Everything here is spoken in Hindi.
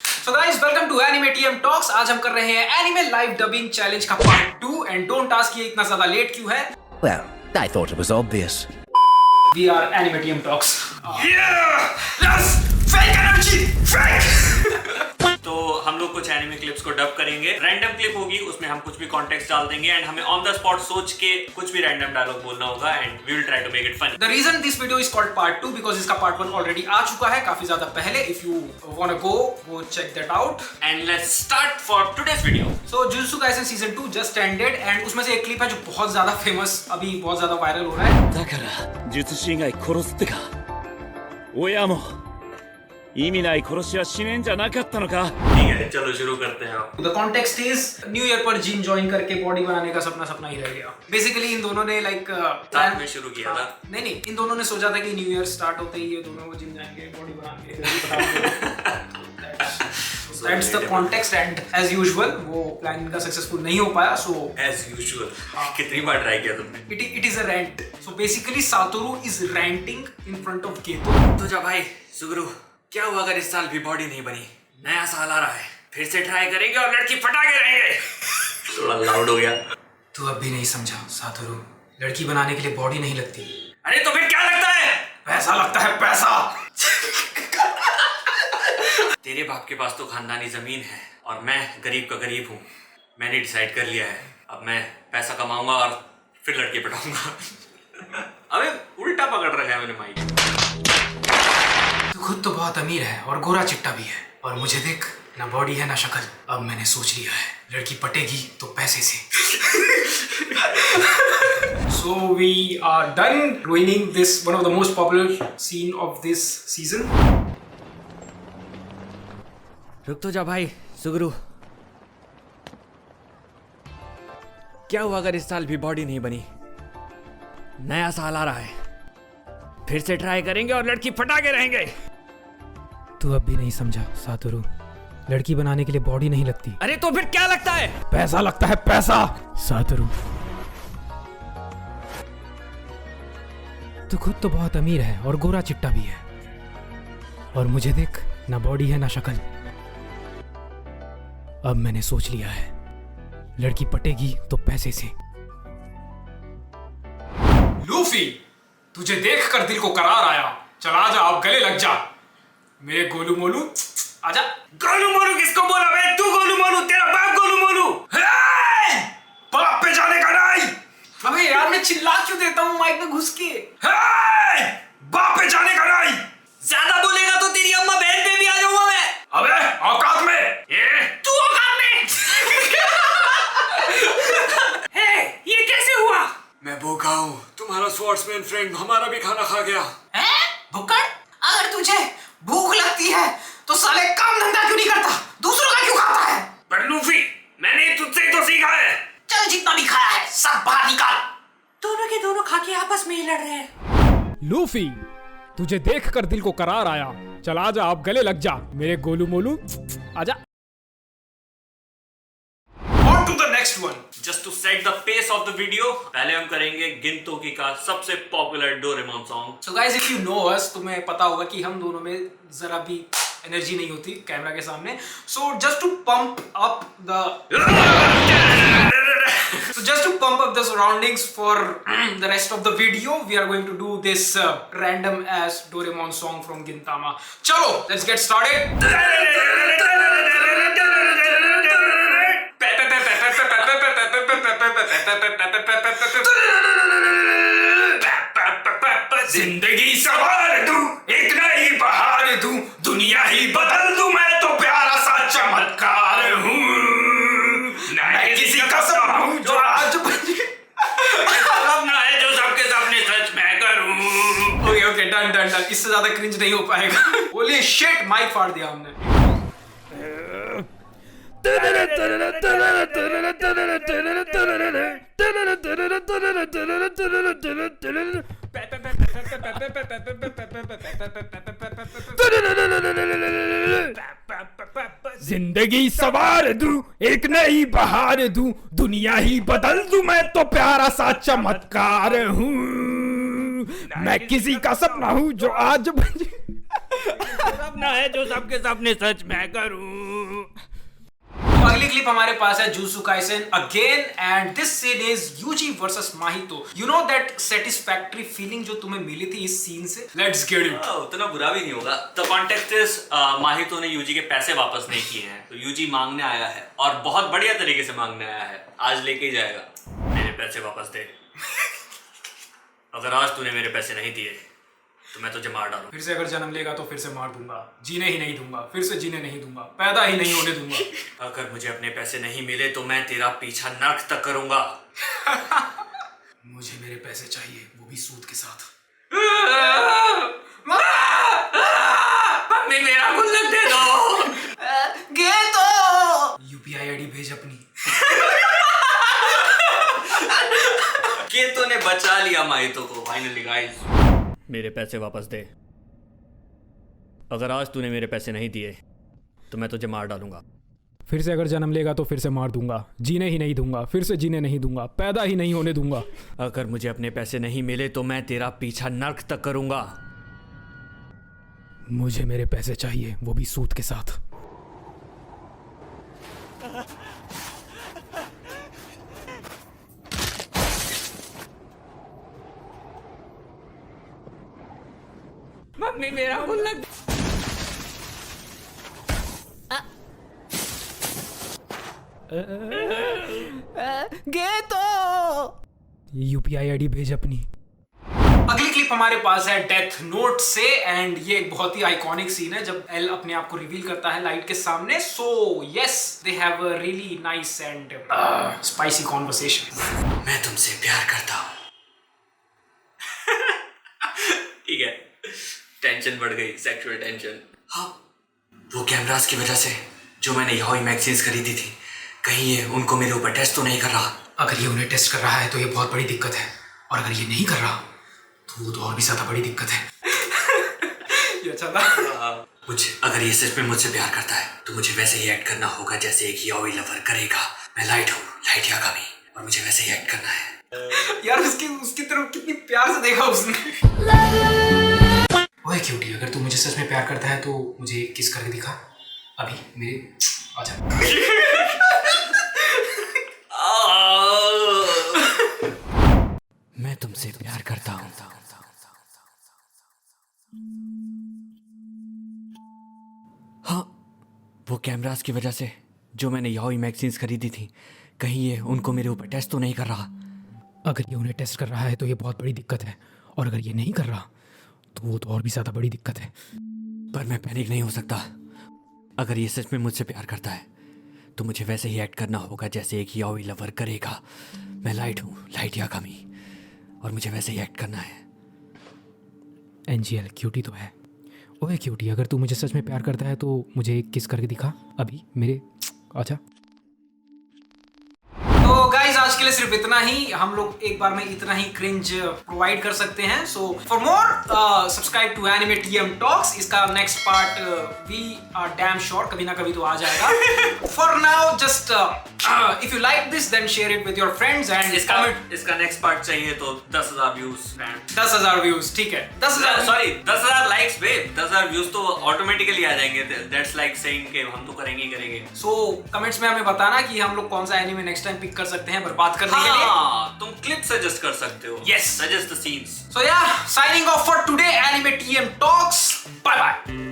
So guys, welcome to Anime TM Talks। आज हम कर रहे हैं एनिमे लाइव डबिंग चैलेंज का पार्ट 2 एंड डोंट आस्क ये इतना ज्यादा लेट क्यों है। Well, I thought it was obvious. We are Anime TM Talks। Yeah! Yes! Fake energy! Fake! तो हम लोग कुछ एनिमे क्लिप्स को डब करेंगे। रैंडम क्लिप होगी, उसमें हम कुछ भी कॉन्टेक्स्ट डाल देंगे एंड हमें ऑन द स्पॉट सोच के कुछ भी रैंडम डायलॉग बोलना होगा and we will try to make it funny. The reason this video is called part 2 because इसका part 1 ऑलरेडी आ चुका है काफी ज्यादा पहले। If you wanna go check that out। And let's start for today's video. So Jujutsu Kaisen season 2 just ended and उसमें से एक क्लिप है जो बहुत ज्यादा फेमस, अभी बहुत ज्यादा वायरल हो रहा है। だから術師以外殺すってか親も意味ない殺しはしねえんじゃなかったのか ठीक है, चलो शुरू करते हैं। The context is new year पर जिम ज्वाइन करके बॉडी बनाने का सपना ही रह गया। बेसिकली इन दोनों ने साथ में शुरू किया था। नहीं, इन दोनों ने सोचा था कि न्यू ईयर स्टार्ट होते ही ये दोनों को जिम जाएंगे, बॉडी बनाएंगे। That's the context and as usual वो प्लान इनका सक्सेसफुल नहीं हो पाया। So as usual कितनी बार ट्राई किया तुमने? it is a rant. So basically Satoru is ranting in front of Geto। तो जा भाई सुगुरु, क्या हुआ अगर इस साल भी बॉडी नहीं बनी? नया साल आ रहा है, फिर से ट्राई करेंगे और लड़की फटा के रहेंगे। थोड़ा लाउड हो गया। तू अब भी नहीं समझा सातोरू, लड़की बनाने के लिए बॉडी नहीं लगती। अरे तो फिर क्या लगता है? पैसा लगता है, पैसा। तेरे बाप के पास तो खानदानी जमीन है और मैं गरीब का गरीब हूँ। मैंने डिसाइड कर लिया है, अब मैं पैसा कमाऊंगा और फिर लड़की पटाऊंगा। अबे उल्टा पकड़ रखा है मैंने माइक। तू खुद तो बहुत अमीर है और गोरा चिट्टा भी है और मुझे देख, ना बॉडी है ना शक्ल। अब मैंने सोच लिया है, लड़की पटेगी तो पैसे से। So we are done ruining this one of the most popular scene of this season। रुक तो जा भाई सुगुरु, क्या हुआ अगर इस साल भी बॉडी नहीं बनी? नया साल आ रहा है, फिर से ट्राई करेंगे और लड़की फटा के रहेंगे। तू अब भी नहीं समझा सातोरू, लड़की बनाने के लिए बॉडी नहीं लगती। अरे तो फिर क्या लगता है? पैसा लगता है, पैसा। सातोरू, तू खुद तो बहुत अमीर है और गोरा चिट्टा भी है और मुझे देख, ना बॉडी है ना शक्ल। अब मैंने सोच लिया है, लड़की पटेगी तो पैसे से। लूफी, तुझे देखकर दिल को करार आया, चल आजा अब गले लग जा मेरे गोलू मोलू, आजा। गोलू मोलू किसको बोला बे? तू गोलू मोलू, तेरा बाप गोलू मोलू। बाप पे जाने का नहीं। अबे यार मैं चिल्ला क्यों देता हूँ माइक में घुस के? बाप पे जाने का नहीं। ज्यादा बोलेगा तो तेरी अम्मा बहन पे भी आ जाऊंगा मैं। अबे औकात में। तू औकात में। ये कैसे हुआ? मैं भूखा हूँ, तुम्हारा स्वॉर्ड्समैन फ्रेंड हमारा भी खाना खा गया। भुक्कड़, अगर तुझे भूख लगती है तो साले काम धंधा क्यों नहीं करता, दूसरों का क्यों खाता है? पर लूफी, मैंने तुझसे ही तो सीखा है। चल जितना भी खाया है सब बाहर निकाल। दोनों के दोनों खा के आपस में ही लड़ रहे हैं। लूफी, तुझे देखकर दिल को करार आया, चल आजा अब गले लग जा मेरे गोलू मोलू, आजा। On to the next one। Just to set the pace of the video, पहले हम करेंगे गिनतोकी का सबसे popular Doraemon song. So guys, if you know us, तुम्हें पता होगा कि हम दोनों में जरा भी एनर्जी नहीं होती कैमरा के सामने। So just to pump up the surroundings for the rest of the video, we are going to do this random ass Doraemon song from Gintama। चलो, let's get started। जिंदगी सवार दूं, एक नई बहार दूं, दुनिया ही बदल दूं, मैं तो प्यारा सा चमत्कार हूँ। मैं किसी का सपना हूँ जो आज सपना है जो सबके सपने सच मैं करूँ। ओके डन, इससे ज्यादा क्रिंज नहीं हो पाएगा। बोलिए शिट, माइक फाड़ दिया हमने। जिंदगी सवार दूं, एक नई बहार दूं, दुनिया ही बदल दूं, मैं तो प्यारा सा चमत्कार हूँ। मैं किसी का सपना हूँ जो आज सपना है जो सबके सपने सच मैं करूं। तो अगली क्लिप हमारे पास है Jujutsu Kaisen again and this scene is Yuji versus Mahito. You know that satisfactory feeling जो तुम्हें मिली थी इस सीन से? Let's get it. उतना बुरा भी नहीं होगा। द कॉन्टेक्स्ट इज माहितो ने यूजी के पैसे वापस नहीं किए हैं, तो यूजी मांगने आया है और बहुत बढ़िया तरीके से मांगने आया है। आज लेके ही जाएगा। मेरे पैसे वापस दे। अगर आज तूने मेरे पैसे नहीं दिए तो मैं तुझे मार डालूं। फिर से अगर जन्म लेगा तो फिर से मार दूंगा, जीने ही नहीं दूंगा, फिर से जीने नहीं दूंगा, पैदा ही नहीं होने दूंगा। अगर मुझे अपने पैसे नहीं मिले तो मैं तेरा पीछा नर्क तक करूंगा। मुझे मेरे पैसे चाहिए, वो भी सूद के साथ। मम्मी मेरा गुल्लक दे दो। गे तो यूपीआई आईडी भेज अपनी। केतो ने बचा लिया माहितो को फाइनली गाइस। मेरे पैसे वापस दे। अगर आज तूने मेरे पैसे नहीं दिए तो मैं तुझे मार डालूंगा। फिर से अगर जन्म लेगा तो फिर से मार दूंगा, जीने ही नहीं दूंगा, फिर से जीने नहीं दूंगा, पैदा ही नहीं होने दूंगा। अगर मुझे अपने पैसे नहीं मिले तो मैं तेरा पीछा नर्क तक करूंगा। मुझे मेरे पैसे चाहिए, वो भी सूद के साथ। मम्मी मेरा गुल्लक। गे तो यूपीआई आईडी भेज अपनी। अगली क्लिप हमारे पास है डेथ नोट से एंड ये एक बहुत ही आइकॉनिक सीन है जब एल अपने आप को रिवील करता है लाइट के सामने। So yes they have a really nice and spicy conversation. मैं तुमसे प्यार करता हूँ। ठीक है, टेंशन बढ़ गई, सेक्सुअल टेंशन। हाँ, वो कैमरास की वजह से जो मैंने याओई मैगजीन्स खरीदी थी, कहीं ये उनको मेरे ऊपर टेस्ट तो नहीं कर रहा। अगर ये उन्हें टेस्ट कर रहा है तो ये बहुत बड़ी दिक्कत है, और अगर ये नहीं कर रहा तो वो तो और भी ज्यादा बड़ी दिक्कत है। ये अच्छा था। मुझे अगर ये सच में मुझसे प्यार करता है तो मुझे वैसे ही एक्ट करना होगा जैसे एक याओई लवर करेगा। मैं लाइट हूँ, लाइट यागामी, और मुझे वैसे ही एक्ट करना है। यार उसकी तरफ कितनी प्यार से देखा उसने। ओए क्यूटी, अगर तू मुझे सच में प्यार करता है तो मुझे किस करके दिखा अभी मेरे। आजा। मैं तुमसे प्यार करता हूँ। हाँ, वो कैमरास की वजह से जो मैंने याओई मैगजीन्स खरीदी थी, कहीं ये उनको मेरे ऊपर टेस्ट तो नहीं कर रहा। अगर ये उन्हें टेस्ट कर रहा है तो ये बहुत बड़ी दिक्कत है, और अगर ये नहीं कर रहा तो वो तो और भी ज्यादा बड़ी दिक्कत है। पर मैं पैनिक नहीं हो सकता। अगर ये सच में मुझसे प्यार करता है तो मुझे वैसे ही एक्ट करना होगा जैसे एक याओई लवर करेगा। मैं लाइट हूँ, लाइट यागामी, और मुझे वैसे ही एक्ट करना है। एनजीएल क्यूटी तो है। ओए क्यूटी, अगर तू मुझे सच में प्यार करता है तो मुझे एक किस करके दिखा अभी मेरे। आजा। तो गाइस आज के लिए सिर्फ इतना ही। हम लोग एक बार में इतना ही क्रिंज प्रोवाइड कर सकते हैं। So for more subscribe to anime TM Talks. इसका next part we are damn sure कभी ना कभी तो आ जाएगा। For now just if you like this then share it with your friends and इसका नेक्स्ट पार्ट चाहिए तो 10,000 व्यूज। 10,000 व्यूज, ठीक है। 10,000 सॉरी 10,000 लाइक्स बे। 10,000 व्यूज तो ऑटोमेटिकली आ जाएंगे। दैट्स लाइक सेइंग कि हम तो करेंगे ही करेंगे। सो कमेंट्स में हमें बताना कि हम लोग कौन सा एनिमे नेक्स्ट टाइम पिक कर सकते हैं बर्बाद करने के लिए। तुम क्लिप सजेस्ट कर सकते हो। Yes. Suggest the scenes. So yeah, signing off for today, Anime TM Talks. Bye bye.